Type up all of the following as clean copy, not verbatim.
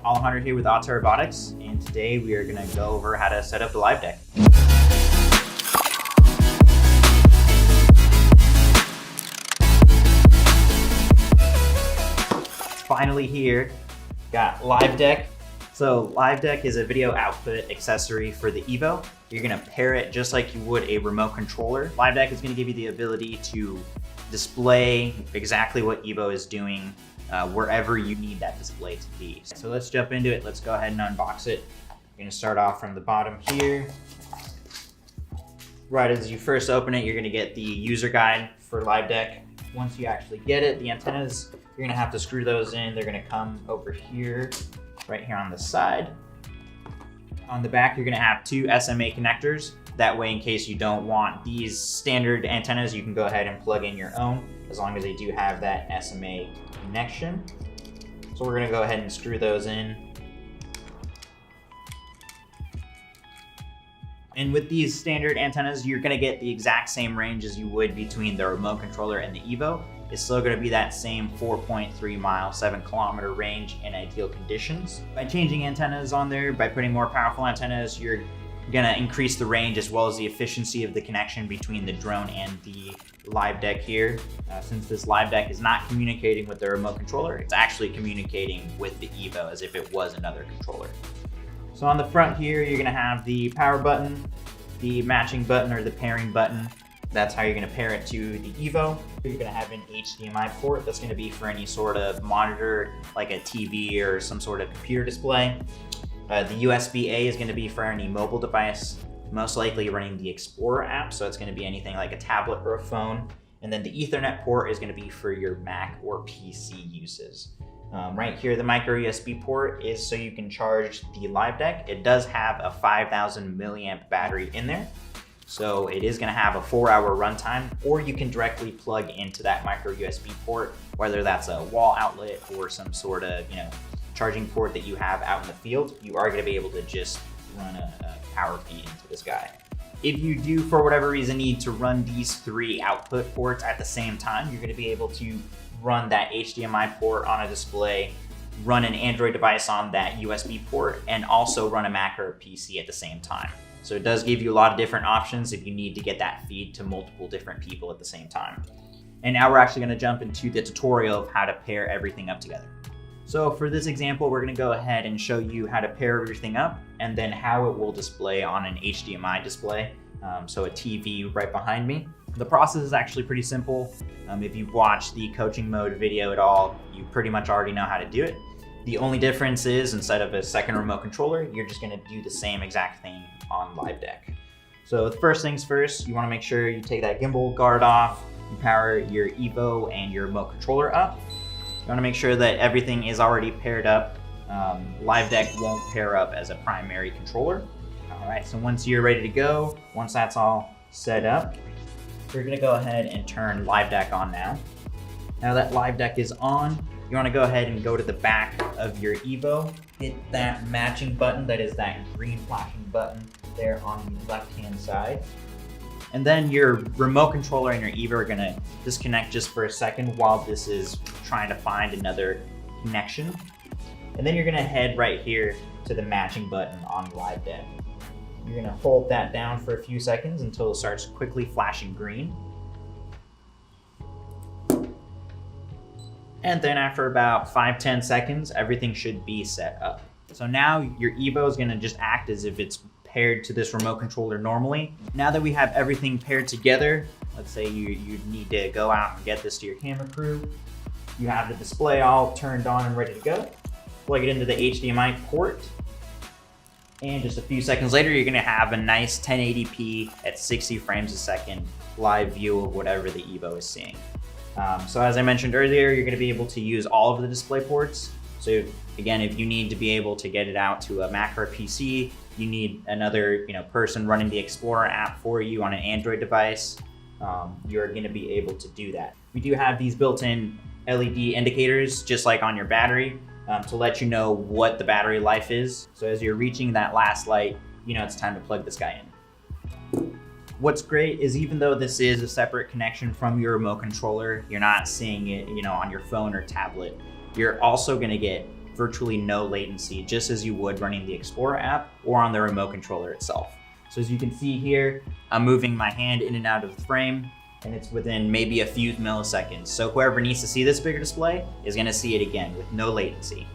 Alejandro here with Autel Robotics, and today we are going to go over how to set up the live deck. Finally here, got live deck. So live deck is a video output accessory for the Evo. You're going to pair it just like you would a remote controller. Live deck is going to give you the ability to display exactly what Evo is doing wherever you need that display to be. So let's jump into it. Let's go ahead and unbox it. You're going to start off from the bottom here. Right as you first open it, you're going to get the user guide for live deck. Once you actually get it, the antennas, you're going to have to screw those in. They're going to come over here, right here on the side. On the back, you're going to have two SMA connectors. That way, in case you don't want these standard antennas, you can go ahead and plug in your own, as long as they do have that SMA connection. So we're going to go ahead and screw those in. And with these standard antennas, you're going to get the exact same range as you would between the remote controller and the Evo. It's still going to be that same 4.3 mile, 7 kilometer range in ideal conditions. By changing antennas on there, by putting more powerful antennas, you're going to increase the range as well as the efficiency of the connection between the drone and the live deck here. Since this live deck is not communicating with the remote controller, it's actually communicating with the Evo as if it was another controller. So on the front here, you're going to have the power button, the matching button or the pairing button. That's how you're going to pair it to the Evo. You're going to have an HDMI port that's going to be for any sort of monitor, like a TV or some sort of computer display. The USB-A is going to be for any mobile device, most likely running the Explorer app, so it's going to be anything like a tablet or a phone. And then the Ethernet port is going to be for your Mac or PC uses. Right here, the micro USB port is so you can charge the live deck. It does have a 5,000 milliamp battery in there. So it is going to have a 4-hour runtime, or you can directly plug into that micro USB port, whether that's a wall outlet or some sort of, charging port that you have out in the field. You are going to be able to just run a power feed into this guy. If you do, for whatever reason, need to run these 3 output ports at the same time, you're going to be able to run that HDMI port on a display, run an Android device on that USB port, and also run a Mac or a PC at the same time. So it does give you a lot of different options if you need to get that feed to multiple different people at the same time. And now we're actually going to jump into the tutorial of how to pair everything up together. So for this example, we're going to go ahead and show you how to pair everything up and then how it will display on an HDMI display. So a TV right behind me. The process is actually pretty simple. If you've watched the coaching mode video at all, you pretty much already know how to do it. The only difference is instead of a second remote controller, you're just going to do the same exact thing on live deck. So first things first, you want to make sure you take that gimbal guard off, you power your Evo and your remote controller up. You want to make sure that everything is already paired up. Live deck won't pair up as a primary controller. All right, so once you're ready to go, once that's all set up, we're going to go ahead and turn live deck on now. Now that live deck is on, you want to go ahead and go to the back of your Evo, hit that matching button, that is that green flashing button there on the left-hand side. And then your remote controller and your Evo are going to disconnect just for a second while this is trying to find another connection. And then you're going to head right here to the matching button on live deck. You're going to hold that down for a few seconds until it starts quickly flashing green. And then after about 5-10 seconds, everything should be set up. So now your Evo is going to just act as if it's paired to this remote controller normally. Now that we have everything paired together, let's say you need to go out and get this to your camera crew. You have the display all turned on and ready to go. Plug it into the HDMI port. And just a few seconds later, you're going to have a nice 1080p at 60 frames a second live view of whatever the Evo is seeing. So as I mentioned earlier, you're going to be able to use all of the display ports. So again, if you need to be able to get it out to a Mac or a PC, you need another person running the Explorer app for you on an Android device. You're going to be able to do that. We do have these built-in LED indicators, just like on your battery, to let you know what the battery life is. So as you're reaching that last light, it's time to plug this guy in. What's great is even though this is a separate connection from your remote controller, you're not seeing it, on your phone or tablet. You're also going to get virtually no latency, just as you would running the Explorer app or on the remote controller itself. So as you can see here, I'm moving my hand in and out of the frame, and it's within maybe a few milliseconds. So whoever needs to see this bigger display is gonna see it again with no latency.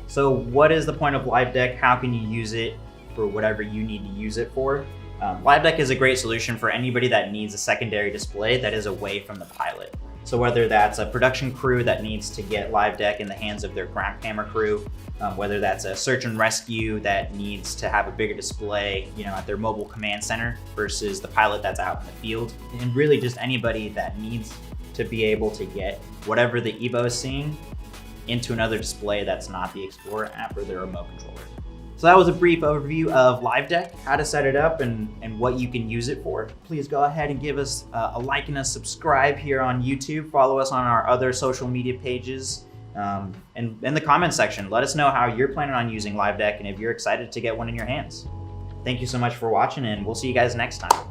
So what is the point of LiveDeck? How can you use it for whatever you need to use it for? LiveDeck is a great solution for anybody that needs a secondary display that is away from the pilot. So whether that's a production crew that needs to get LiveDeck in the hands of their ground camera crew, whether that's a search and rescue that needs to have a bigger display, at their mobile command center versus the pilot that's out in the field, and really just anybody that needs to be able to get whatever the Evo is seeing into another display that's not the Explorer app or the remote controller. So that was a brief overview of LiveDeck, how to set it up and what you can use it for. Please go ahead and give us a like and a subscribe here on YouTube. Follow us on our other social media pages. And in the comment section, let us know how you're planning on using LiveDeck and if you're excited to get one in your hands. Thank you so much for watching, and we'll see you guys next time.